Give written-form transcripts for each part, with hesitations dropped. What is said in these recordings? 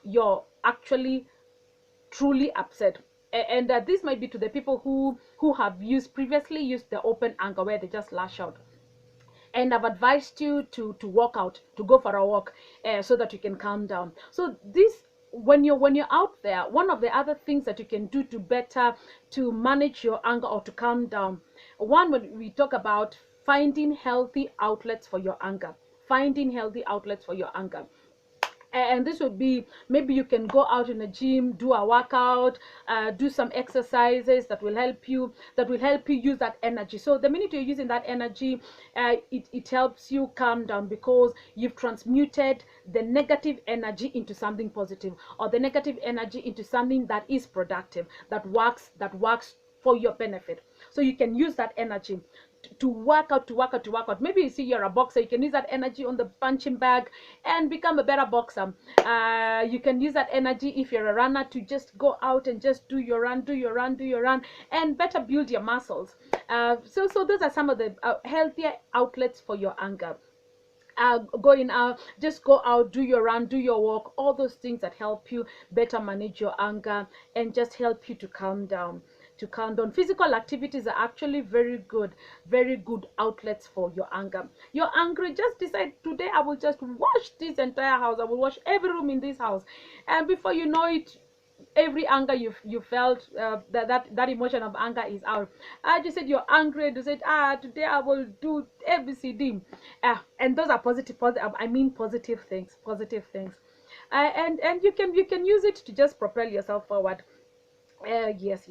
you're actually truly upset. And this might be to the people who have previously used the open anger, where they just lash out. And I've advised you to walk out, to go for a walk, so that you can calm down. So this, when you're out there, one of the other things that you can do to better to manage your anger or to calm down, one, when we talk about finding healthy outlets for your anger, finding healthy outlets for your anger. And this would be, maybe you can go out in a gym, do a workout, do some exercises that will help you, use that energy. So the minute you're using that energy, it helps you calm down, because you've transmuted the negative energy into something positive, or the negative energy into something that is productive, that works for your benefit. So you can use that energy to work out, maybe you see you're a boxer, you can use that energy on the punching bag and become a better boxer. You can use that energy, if you're a runner, to just go out and just do your run, and better build your muscles. So those are some of the healthier outlets for your anger. Going out, just go out, do your run, do your walk, all those things that help you better manage your anger and just help you to calm down. Physical activities are actually very good outlets for your anger. You're angry, just decide, today I will just wash this entire house, I will wash every room in this house, and before you know it, every anger you felt, that emotion of anger is out. I just said you're angry, you said, today I will do ABCD. And those are positive things, and you can use it to just propel yourself forward. Yes.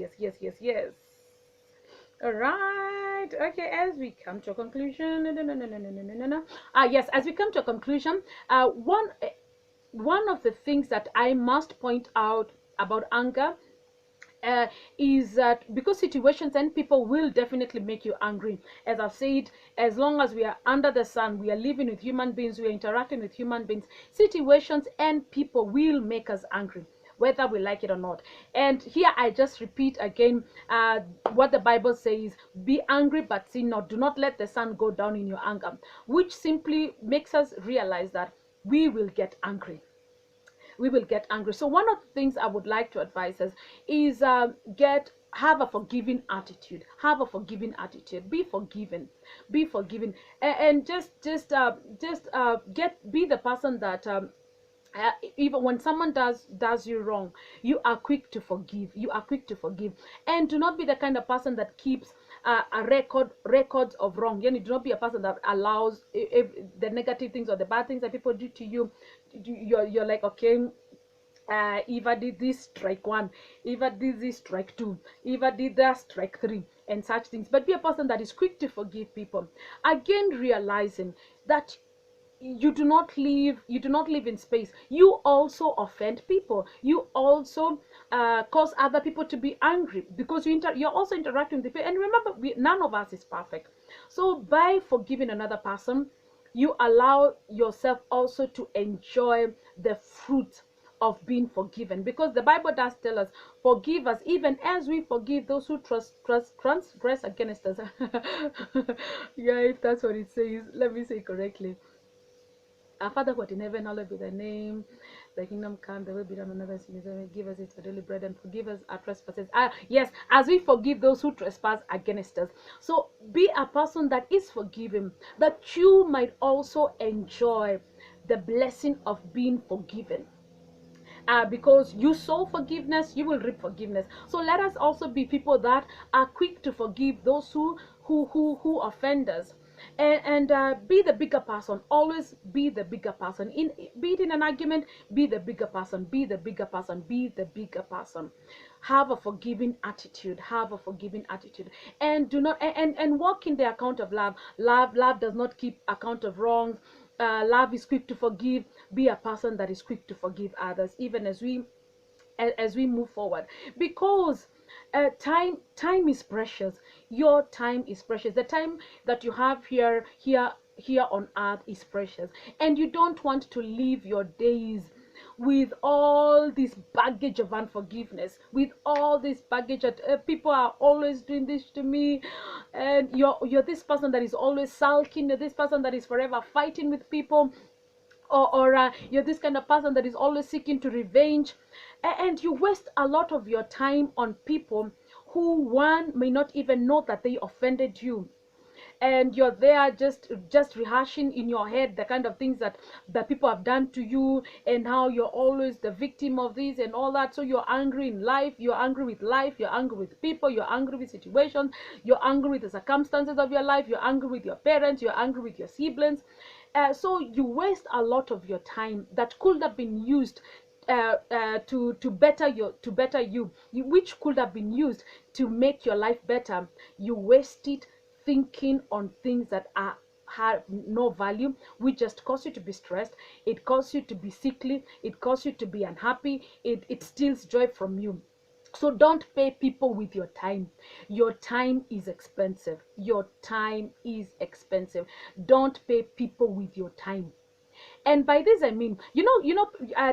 All right. Okay. As we come to a conclusion, no. Yes. As we come to a conclusion, one of the things that I must point out about anger, uh, is that, because situations and people will definitely make you angry. As I've said, as long as we are under the sun, we are living with human beings, we are interacting with human beings, situations and people will make us angry, whether we like it or not. And here I just repeat again, what the Bible says: be angry but sin not, do not let the sun go down in your anger, which simply makes us realize that we will get angry. So one of the things I would like to advise us is, have a forgiving attitude. Be forgiven. And be the person that, even when someone does you wrong, you are quick to forgive. And do not be the kind of person that keeps a records of wrong. Do not be a person that allows, if the negative things or the bad things that people do to you, you're like, okay, if I did this, strike one. If I did this, strike two. If I did that, strike three, and such things. But be a person that is quick to forgive people. Again, realizing that you do not live in space. You also offend people. You also cause other people to be angry, because you're also interacting with people. And remember, none of us is perfect. So by forgiving another person, you allow yourself also to enjoy the fruit of being forgiven, because the Bible does tell us, forgive us even as we forgive those who transgress against us. Yeah, if that's what it says, let me say it correctly. Our Father who art in heaven, hallowed be thy name. Thy kingdom come, thy will be done on earth as it is in heaven. Give us our daily bread, and forgive us our trespasses. Yes, as we forgive those who trespass against us. So be a person that is forgiving, that you might also enjoy the blessing of being forgiven. Because you sow forgiveness, you will reap forgiveness. So let us also be people that are quick to forgive those who offend us, and be the bigger person. Always be the bigger person. Be it in an argument, be the bigger person. Have a forgiving attitude. And do not and walk in the account of love. Love does not keep account of wrongs. Love is quick to forgive. Be a person that is quick to forgive others, even as we move forward, because time is precious. Your time is precious. The time that you have here on earth is precious, and you don't want to live your days with all this baggage of unforgiveness, with all this baggage that people are always doing this to me, and you're this person that is always sulking, you're this person that is forever fighting with people. or you're this kind of person that is always seeking to revenge, and you waste a lot of your time on people who, one, may not even know that they offended you, and you're there just rehashing in your head the kind of things that people have done to you, and how you're always the victim of this and all that. So you're angry in life, you're angry with life, you're angry with people, you're angry with situations, you're angry with the circumstances of your life, you're angry with your parents, you're angry with your siblings. So you waste a lot of your time that could have been used to better you, which could have been used to make your life better. You waste it thinking on things that have no value, which just cause you to be stressed, it causes you to be sickly, it causes you to be unhappy, it steals joy from you. So don't pay people with your time. Your time is expensive. Your time is expensive. Don't pay people with your time. And by this I mean,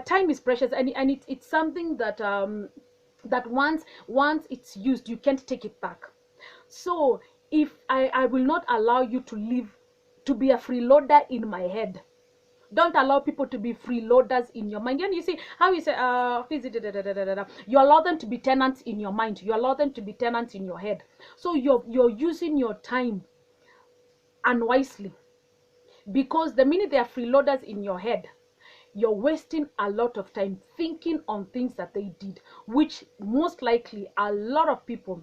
time is precious, and it's something that that once it's used, you can't take it back. So if I will not allow you to live, to be a freeloader in my head. Don't allow people to be freeloaders in your mind. And you see how you say, you allow them to be tenants in your mind. You allow them to be tenants in your head. So you're using your time unwisely, because the minute they are freeloaders in your head, you're wasting a lot of time thinking on things that they did, which most likely a lot of people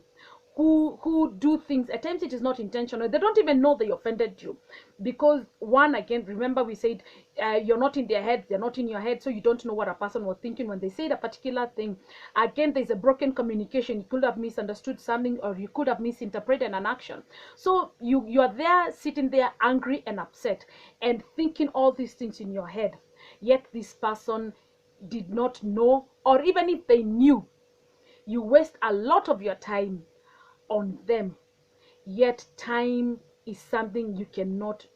who do things, at times it is not intentional, they don't even know they offended you. Because, one, again, remember we said, you're not in their head, they're not in your head, so you don't know what a person was thinking when they said a particular thing. Again, there's a broken communication. You could have misunderstood something, or you could have misinterpreted an action. So you're there sitting there angry and upset and thinking all these things in your head, yet this person did not know, or even if they knew, you waste a lot of your time on them. Yet time is something you cannot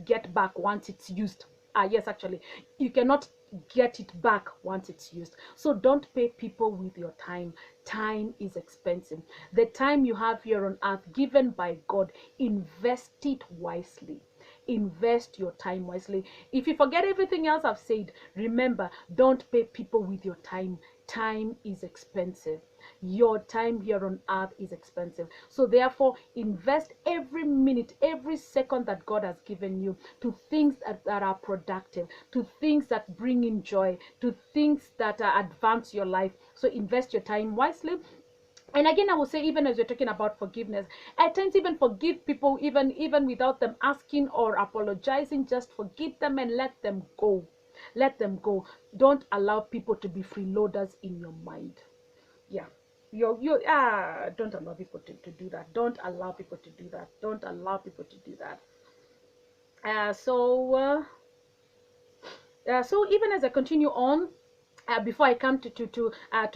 get back once it's used. Yes, actually, you cannot get it back once it's used. So don't pay people with your time. Time is expensive. The time you have here on earth, given by God, invest it wisely. Invest your time wisely. If you forget everything else I've said, remember, don't pay people with your time. Time is expensive. Your time here on earth is expensive. So therefore, invest every minute, every second that God has given you to things that are productive, to things that bring in joy, to things that advance your life. So invest your time wisely. And again, I will say, even as you're talking about forgiveness, at times even forgive people, even without them asking or apologizing. Just forgive them and let them go. Let them go. Don't allow people to be freeloaders in your mind. Yeah. Don't allow people to do that. Don't allow people to do that. Don't allow people to do that. So even as I continue on, before I come to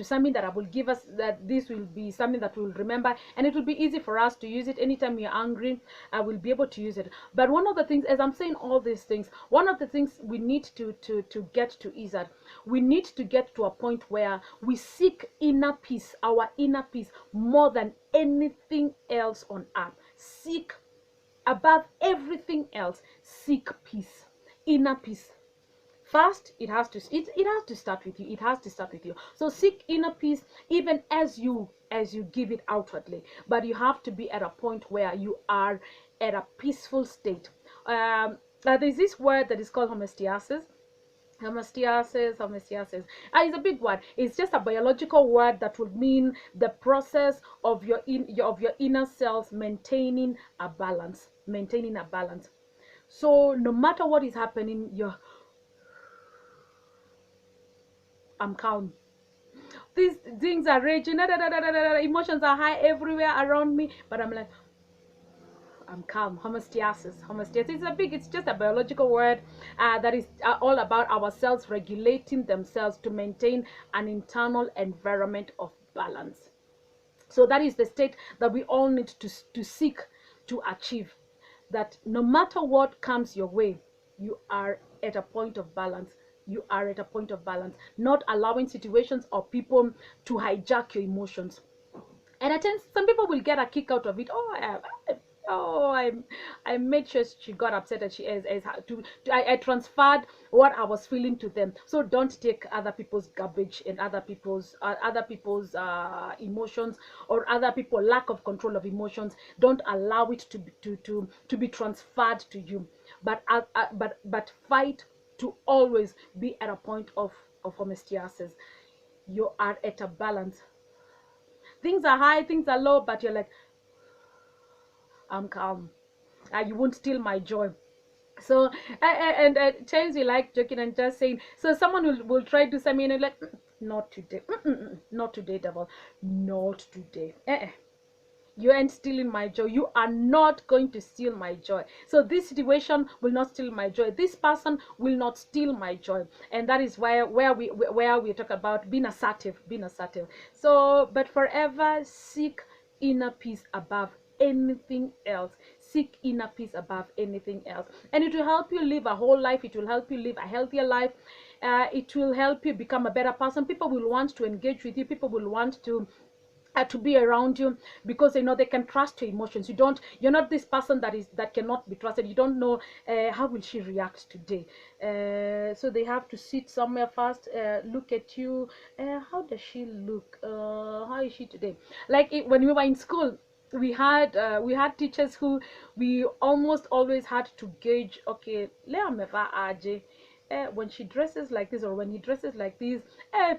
something that I will give us, that this will be something that we'll remember, and it will be easy for us to use it anytime we're angry. I will be able to use it. But one of the things, as I'm saying all these things, one of the things we need to get to is that we need to get to a point where we seek inner peace, our inner peace, more than anything else on earth. Seek, above everything else, seek peace, inner peace. First, it has to start with you. It has to start with you. So seek inner peace, even as you give it outwardly. But you have to be at a point where you are at a peaceful state. There's this word that is called homeostasis. Homeostasis. It's a big word. It's just a biological word that would mean the process of your inner cells maintaining a balance. Maintaining a balance. So no matter what is happening, I'm calm. These things are raging, emotions are high everywhere around me, but I'm like, I'm calm. Homeostasis. It's just a biological word that is all about our cells regulating themselves to maintain an internal environment of balance. So that is the state that we all need to seek to achieve. That no matter what comes your way, you are at a point of balance. You are at a point of balance, not allowing situations or people to hijack your emotions. And at times, some people will get a kick out of it. Oh, I made sure she got upset, and she I transferred what I was feeling to them. So don't take other people's garbage and other people's emotions, or other people lack of control of emotions. Don't allow it to be transferred to you. But fight to always be at a point of homeostasis. You are at a balance. Things are high, things are low, but you're like, I'm calm. You won't steal my joy. So and James, we like joking and just saying. So someone will try to say me, and you're like, not today, not today, devil, not today. You ain't stealing my joy. You are not going to steal my joy. So this situation will not steal my joy. This person will not steal my joy. And that is where we talk about being assertive, being assertive. So, but forever seek inner peace above anything else. Seek inner peace above anything else, and it will help you live a whole life. It will help you live a healthier life. It will help you become a better person. People will want to engage with you. People will want to be around you, because they know they can trust your emotions. You're not this person that cannot be trusted. You don't know how will she react today. So they have to sit somewhere first, look at you. How does she look? How is she today? Like when we were in school, we had teachers who we almost always had to gauge. Okay, Lea meva aje. When she dresses like this, or when he dresses like this,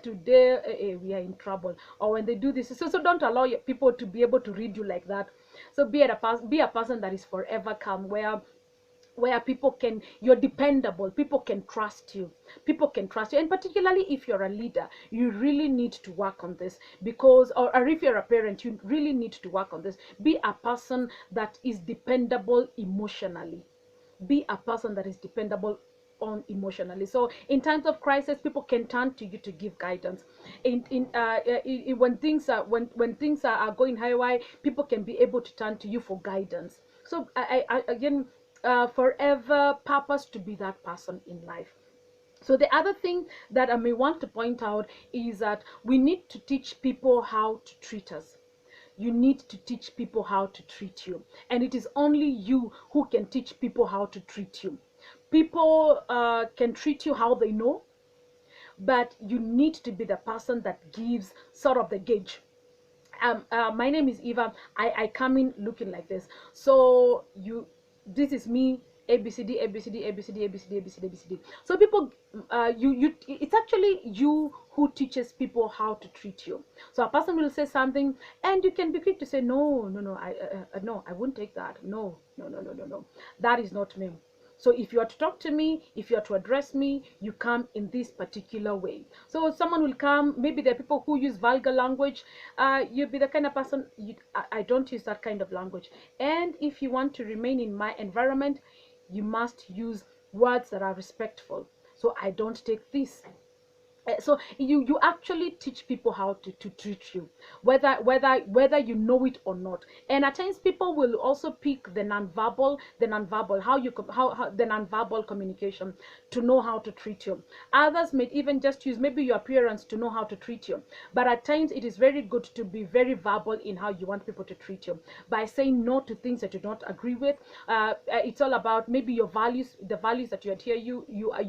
today we are in trouble. Or when they do this, so don't allow your people to be able to read you like that. So be a person that is forever calm, where people can, you're dependable, people can trust you, and particularly if you're a leader, you really need to work on this, because or if you're a parent, you really need to work on this. Be a person that is dependable emotionally. Be a person that is dependable on emotionally. So in times of crisis, people can turn to you to give guidance. When things are going high, people can be able to turn to you for guidance. So again, forever purpose to be that person in life. So the other thing that I may want to point out is that we need to teach people how to treat us. You need to teach people how to treat you, and it is only you who can teach people how to treat you. People can treat you how they know, but you need to be the person that gives sort of the gauge. My name is Eva. I come in looking like this. So this is me. ABCD, ABCD, ABCD, ABCD, ABCD, ABCD. So people, it's actually you who teaches people how to treat you. So a person will say something, and you can be quick to say, no, no, no, no, I won't take that. No, no, no, no, no, no. That is not me. So if you are to talk to me, if you are to address me, you come in this particular way. So someone will come, maybe there are people who use vulgar language. You'll be the kind of person, I don't use that kind of language. And if you want to remain in my environment, you must use words that are respectful. So I don't take this. So you actually teach people how to treat you, whether you know it or not. And at times people will also pick the nonverbal, how the nonverbal communication to know how to treat you. Others may even just use maybe your appearance to know how to treat you. But at times it is very good to be very verbal in how you want people to treat you, by saying no to things that you don't agree with. It's all about maybe your values, the values that you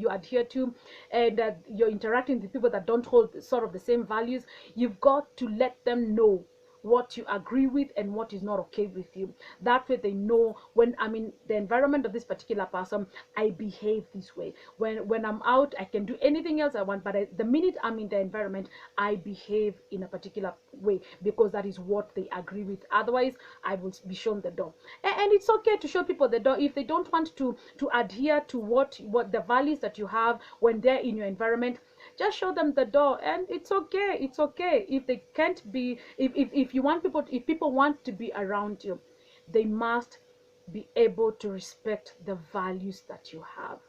adhere to, and you're interacting with people that don't hold sort of the same values. You've got to let them know what you agree with and what is not okay with you. That way they know, when I'm in the environment of this particular person, I behave this way. When I'm out, I can do anything else I want, but the minute I'm in the environment, I behave in a particular way, because that is what they agree with. Otherwise, I will be shown the door. And it's okay to show people the door if they don't want to adhere to what the values that you have when they're in your environment. Just show them the door, and it's okay. It's okay if they can't be, if you want people, if people want to be around you, they must be able to respect the values that you have.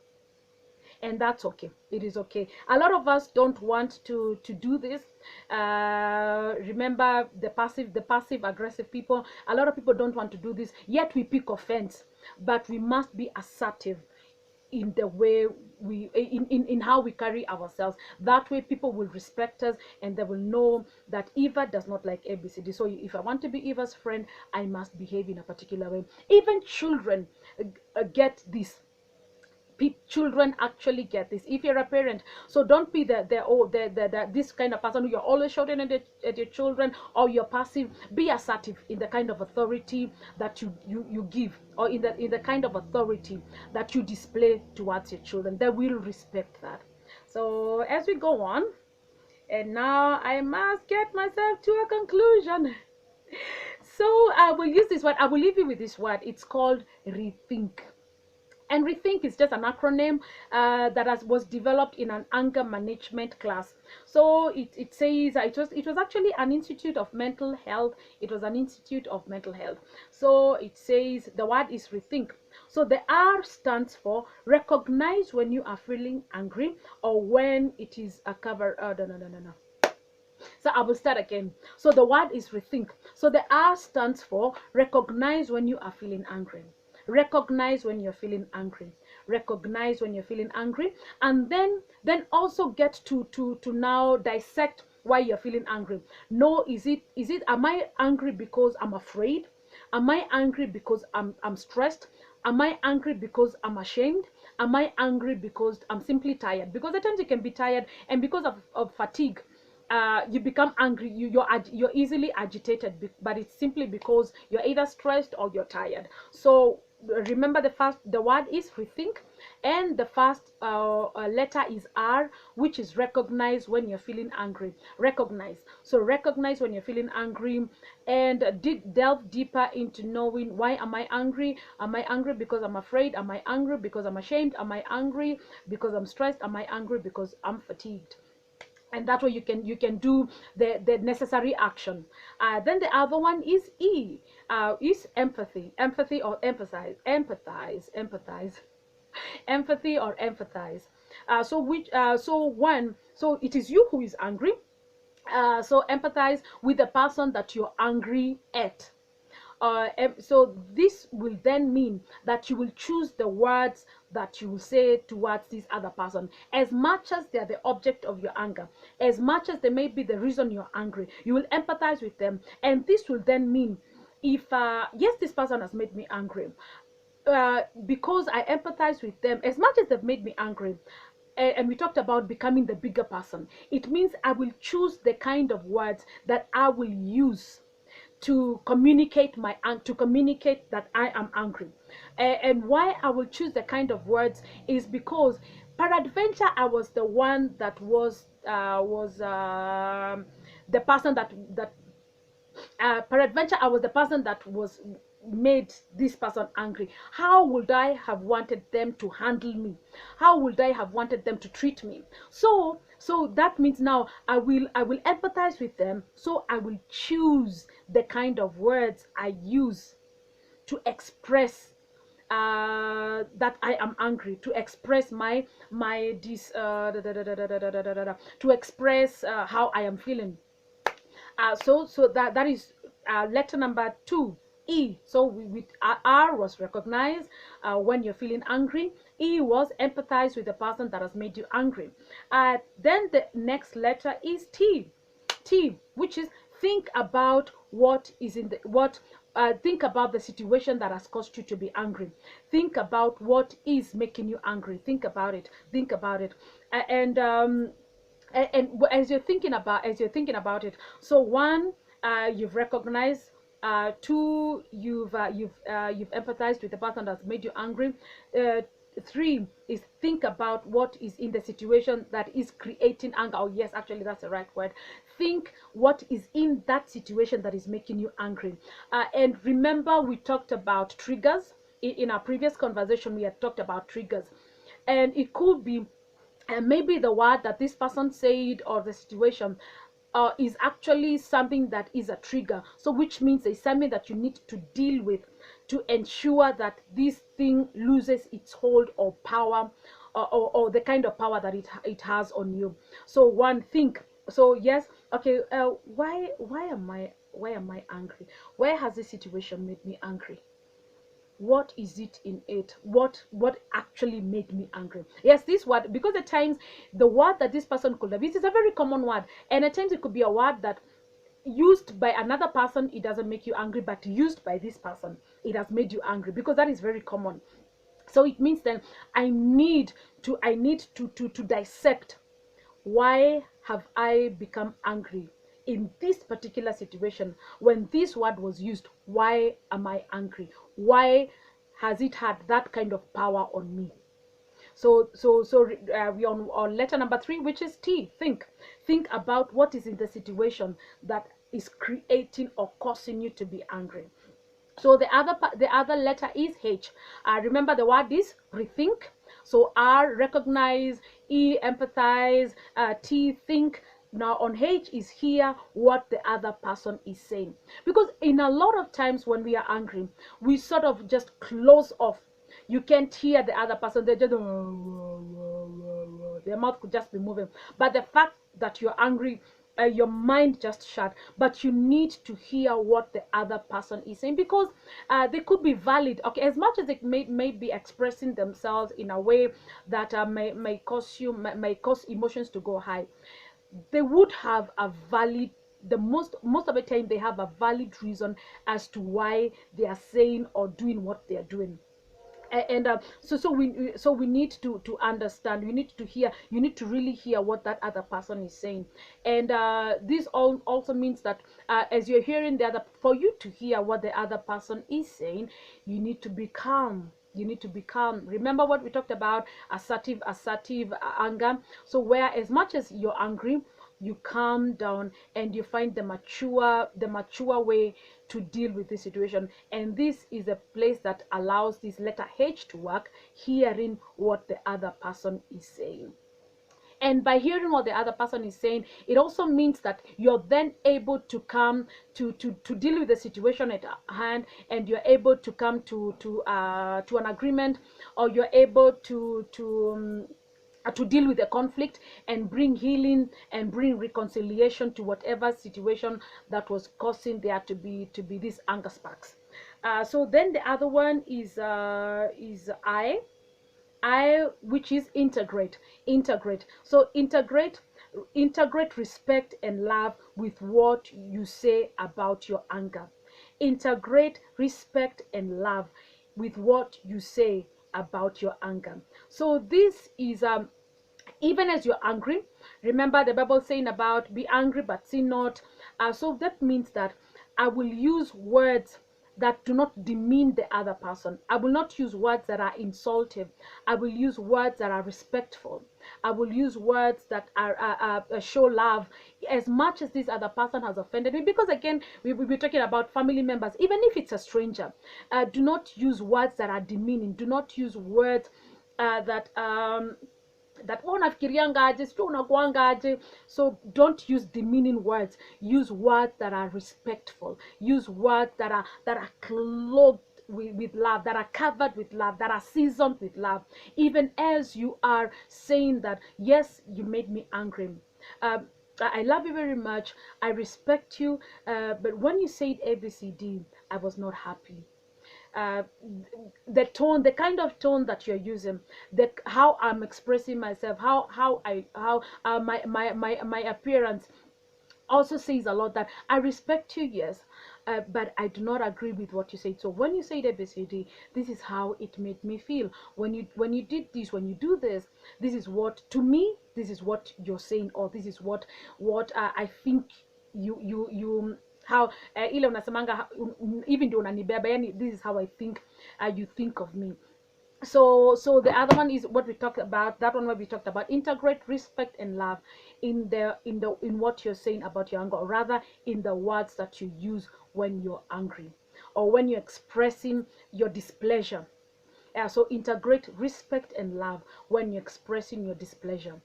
And that's okay. It is okay. A lot of us don't want to do this. Remember the passive aggressive people. A lot of people don't want to do this, yet we pick offense. But we must be assertive in the way in how we carry ourselves. That way people will respect us, and they will know that Eva does not like ABCD. So if I want to be Eva's friend, I must behave in a particular way. Even children get this. Children actually get this if you're a parent. So don't be the this kind of person who you're always shouting at your children, or you're passive. Be assertive in the kind of authority that you give, or in the kind of authority that you display towards your children. They will respect that. So as we go on, and now I must get myself to a conclusion. So I will use this word. I will leave you with this word. It's called rethink. And rethink is just an acronym that was developed in an anger management class. So it says it was actually an institute of mental health. It was an institute of mental health. So it says the word is rethink. So the R stands for recognize when you are feeling angry, or when it is a cover. No. So I will start again. So the word is rethink. So the R stands for recognize when you are feeling angry. Recognize when you're feeling angry. Recognize when you're feeling angry. And then also get to now dissect why you're feeling angry. No, am I angry because I'm afraid? Am I angry because I'm stressed? Am I angry because I'm ashamed? Am I angry because I'm simply tired? Because at times you can be tired, and because of fatigue, you become angry. You're easily agitated, but it's simply because you're either stressed or you're tired. So remember, the word is rethink, and the first letter is R, which is recognize when you're feeling angry. Recognize. So recognize when you're feeling angry, and delve deeper into knowing, why am I angry? Am I angry because I'm afraid? Am I angry because I'm ashamed? Am I angry because I'm stressed? Am I angry because I'm fatigued? And that way you can do the necessary action. Then the other one is E, is empathy. Empathy or empathize. Empathy or empathize. So it is you who is angry. So empathize with the person that you're angry at. So this will then mean that you will choose the words that you will say towards this other person, as much as they are the object of your anger, as much as they may be the reason you're angry. You will empathize with them, and this will then mean, if yes, this person has made me angry, because I empathize with them, as much as they've made me angry, and we talked about becoming the bigger person, it means I will choose the kind of words that I will use to communicate that I am angry. And why I will choose the kind of words is because peradventure I was the one that was the person that peradventure I was the person that was made this person angry. How would I have wanted them to handle me? How would I have wanted them to treat me? So that means now I will empathize with them. So I will choose the kind of words I use to express that I am angry, to express to express how I am feeling. So that is letter number 2, E. So R was recognize when you're feeling angry. E was empathize with the person that has made you angry. Then the next letter is T. T, which is think about what is in the think about the situation that has caused you to be angry. Think about what is making you angry. Think about it. And as you're thinking about it, so 1, you've recognized. 2, you've empathized with the person that's made you angry. 3 is think about what is in the situation that is creating anger. Oh yes, actually that's the right word. Think what is in that situation that is making you angry. And remember, we talked about triggers in our previous conversation. We had talked about triggers, and it could be maybe the word that this person said, or the situation is actually something that is a trigger. So which means it's something that you need to deal with to ensure that this thing loses its hold or power, or the kind of power that it has on you. So 1, think. So yes, okay, why am I angry? Where has this situation made me angry? what is it in it, what actually made me angry. Yes, this word, because at times the word that this person could have used is a very common word, and at times it could be a word that used by another person it doesn't make you angry, but used by this person it has made you angry, because that is very common. So it means then I need to dissect, why have I become angry in this particular situation? When this word was used, why am I angry? Why has it had that kind of power on me? So we on letter number 3, which is T. Think about what is in the situation that is creating or causing you to be angry. So the other letter is H. Remember, the word is rethink. So R, recognize. E, empathize. T, think. Now on H is hear what the other person is saying, because in a lot of times when we are angry, we sort of just close off. You can't hear the other person. They just their mouth could just be moving, but the fact that you're angry, your mind just shut. But you need to hear what the other person is saying, because they could be valid. Okay, as much as they may be expressing themselves in a way that may cause emotions to go high, they would have a valid, the most of the time they have a valid reason as to why they are saying or doing what they are doing. And so we need to understand. We need to hear. You need to really hear what that other person is saying. And this also means that as you're hearing the other, for you to hear what the other person is saying, you need to be calm. You need to be calm. Remember what we talked about, assertive anger. So where, as much as you're angry, you calm down and you find the mature way to deal with this situation. And this is a place that allows this letter H to work, hearing what the other person is saying. And by hearing what the other person is saying, it also means that you're then able to come to deal with the situation at hand, and you're able to come to an agreement, or you're able to deal with the conflict and bring healing and bring reconciliation to whatever situation that was causing there to be these anger sparks. So then the other one is which is integrate. So integrate respect and love with what you say about your anger. Integrate respect and love with what you say about your anger. So this is even as you're angry, remember the Bible saying about be angry but sin not. So that means that I will use words that do not demean the other person. I will not use words that are insultive. I will use words that are respectful. I will use words that show love, as much as this other person has offended me. Because again, we'll be talking about family members. Even if it's a stranger, do not use words that are demeaning. Do not use words that unafikiriangaje, sio unakuangaje. So don't use demeaning words. Use words that are respectful. Use words that are clothed with love, that are covered with love, that are seasoned with love. Even as you are saying that, yes, you made me angry, I love you very much, I respect you, but when you said ABCD, I was not happy. uh, the tone, the kind of tone that you're using, the how I'm expressing myself, how my appearance also says a lot. That I respect you, yes, but I do not agree with what you said. So when you say ABCD, this is how it made me feel. When you did this, when you do this, this is what, to me, this is what you're saying, or this is what I think you how ile unasemanga even ndio unanibeba, yani this is how I think you think of me. So the other one is what we talked about, that one where we talked about integrate respect and love in what you're saying about your anger, or rather in the words that you use when you're angry or when you're expressing your displeasure. So integrate respect and love when you're expressing your displeasure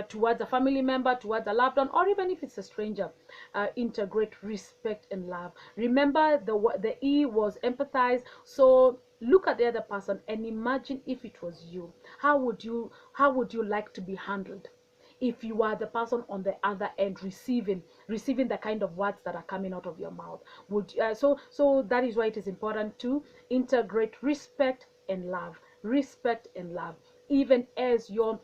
towards a family member, towards a loved one, or even if it's a stranger. Integrate respect and love. Remember the E was empathize. So look at the other person and imagine if it was you. How would you like to be handled? if you are the person on the other end receiving the kind of words that are coming out of your mouth. So that is why it is important to integrate respect and love, even as you're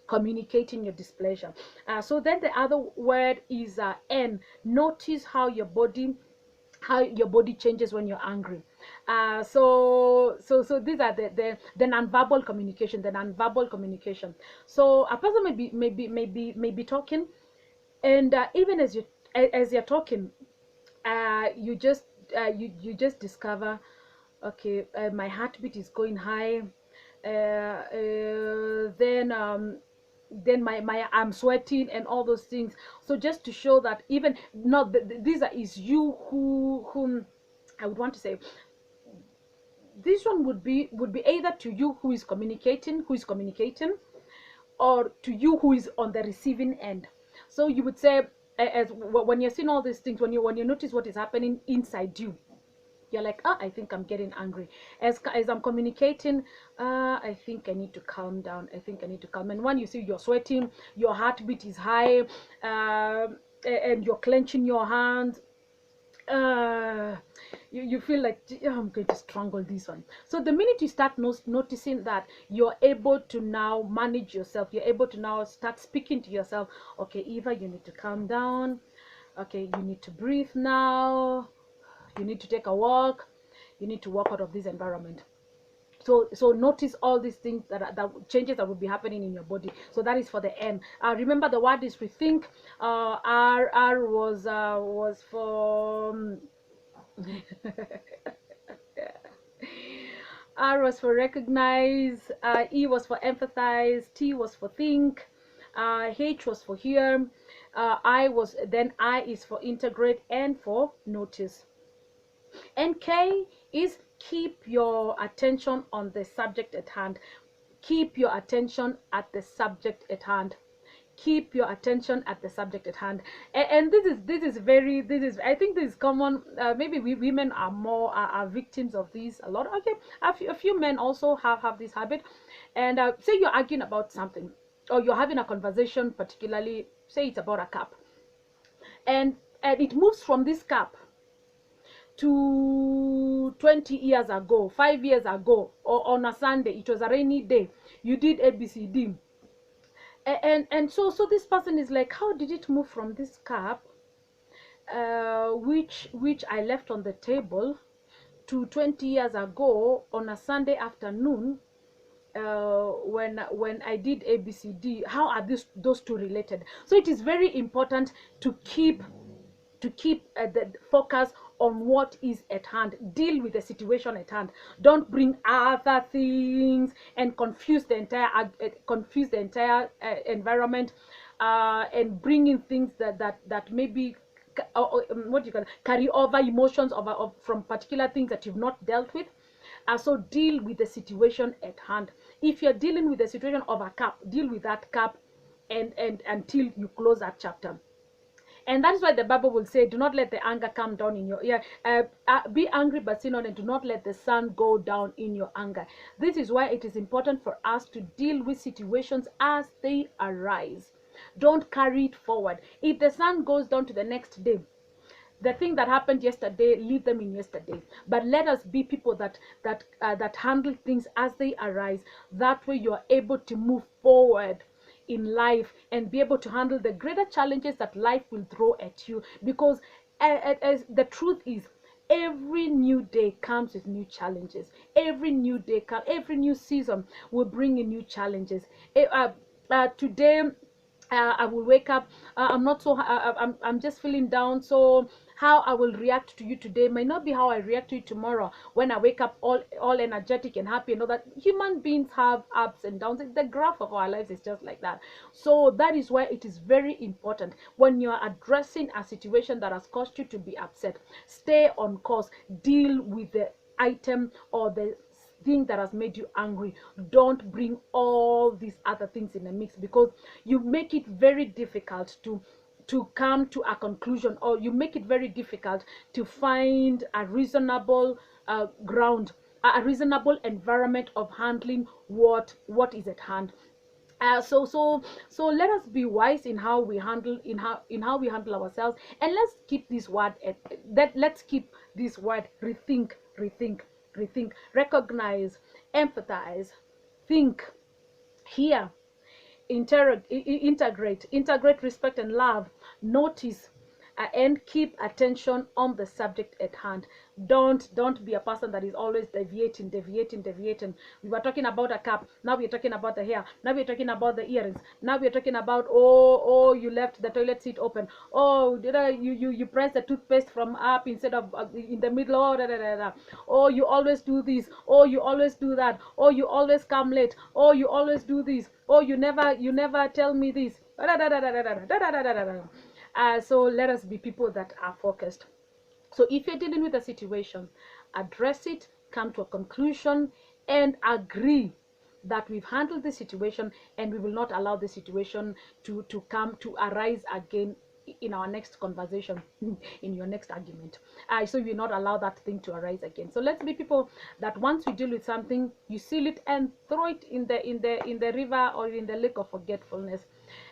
communicating your displeasure. So then the other word is N. Notice how your body changes when you're angry. So these are the nonverbal communication, so a person may be talking, and even as you're talking, you just you just discover, okay, my heartbeat is going high, then my I'm sweating and all those things. So just to show that even not these are is you whom I would want to say, this one would be either to you who is communicating, or to you who is on the receiving end. So you would say, as when you're seeing all these things, when you notice what is happening inside you, you're like, I think I'm getting angry. As I'm communicating, I think I need to calm down. And when you see you're sweating, your heartbeat is high, and you're clenching your hands, you feel like, "Oh, I'm going to strangle this one." So the minute you start noticing that, you're able to now manage yourself. You're able to now start speaking to yourself. Okay, Eva, you need to calm down. Okay, you need to breathe now. You need to take a walk. You need to walk out of this environment. So notice all these things that changes that will be happening in your body. So that is for the N. Remember, the word is rethink. R was for R was for recognize, E was for empathize, T was for think, H was for hear, I is for integrate, and for notice. And K is keep your attention on the subject at hand. Keep your attention at the subject at hand. Keep your attention at the subject at hand. And I think this is common. Maybe women are more are victims of this a lot. Okay, a few men also have this habit. And say you're arguing about something, or you're having a conversation, particularly say it's about a cup, and it moves from this cup to 20 years ago, 5 years ago, or on a Sunday, it was a rainy day, you did ABCD. And so this person is like, how did it move from this cup, which I left on the table, to 20 years ago on a Sunday afternoon, when I did ABCD? How are those two related? So it is very important to keep the focus on what is at hand. Deal with the situation at hand. Don't bring other things and confuse the entire environment, and bring in things that maybe what do you call it? Carry over emotions from particular things that you've not dealt with. So deal with the situation at hand. If you're dealing with the situation of a cup, deal with that cup, and until you close that chapter. And that's why the Bible will say, do not let the anger come down in your ear. Be angry, but sin not, and do not let the sun go down in your anger. This is why it is important for us to deal with situations as they arise. Don't carry it forward. If the sun goes down to the next day, the thing that happened yesterday, leave them in yesterday. But let us be people that handle things as they arise. That way you are able to move forward in life and be able to handle the greater challenges that life will throw at you. Because as the truth is, every new day comes with new challenges. Every new season will bring in new challenges. Today, I will wake up, I'm not so I'm just feeling down. So how I will react to you today might not be how I react to you tomorrow, when I wake up all energetic and happy. And know that human beings have ups and downs. The graph of our lives is just like that. So that is why it is very important, when you are addressing a situation that has caused you to be upset, stay on course. Deal with the item or the thing that has made you angry. Don't bring all these other things in the mix, because you make it very difficult to come to a conclusion, or you make it very difficult to find a reasonable ground, a reasonable environment of handling what is at hand. So let us be wise in how we handle we handle ourselves, and let's keep this word let's keep this word: rethink, rethink, rethink. Recognize, empathize, think, hear, integrate, respect, and love. Notice, and keep attention on the subject at hand. Don't be a person that is always deviating. We were talking about a cup, now we're talking about the hair, now we're talking about the earrings, now we're talking about, oh, you left the toilet seat open, oh, you press the toothpaste from up instead of in the middle, oh, oh, you always do this, oh, you always do that, oh, you always come late, oh, you always do this, oh, you never tell me this. So let us be people that are focused. So if you're dealing with a situation, address it, come to a conclusion, and agree that we've handled the situation, and we will not allow the situation to arise again in our next conversation, in your next argument. So you will not allow that thing to arise again. So let's be people that once you deal with something, you seal it and throw it in the river or in the lake of forgetfulness.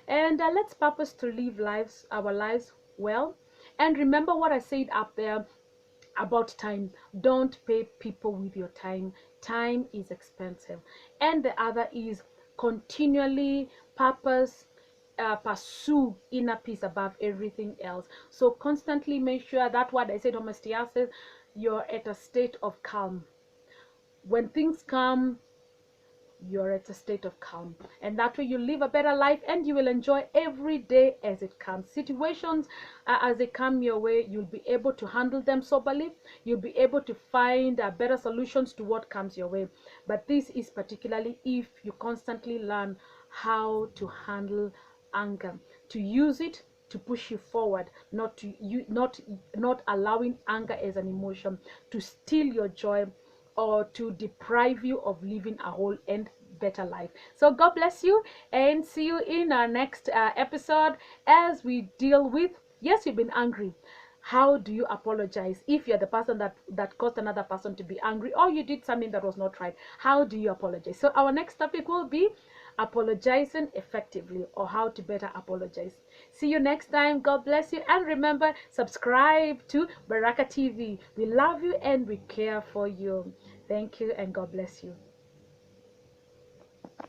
And let's purpose to live our lives well. And remember what I said up there about time. Don't pay people with your time. Time is expensive. And the other is continually pursue inner peace above everything else. So constantly make sure that what I said, homeostasis, you're at a state of calm. When things come, you're at a state of calm, and that way you live a better life, and you will enjoy every day as it comes. Situations, as they come your way, you'll be able to handle them soberly. You'll be able to find better solutions to what comes your way. But this is particularly if you constantly learn how to handle anger, to use it to push you forward, not allowing anger as an emotion to steal your joy or to deprive you of living a whole and better life. So God bless you, and see you in our next episode as we deal with, yes, you've been angry. How do you apologize if you're the person that caused another person to be angry, or you did something that was not right? How do you apologize? So our next topic will be apologizing effectively, or how to better apologize. See you next time. God bless you, and remember, subscribe to Baraka TV. We love you and we care for you. Thank you, and God bless you.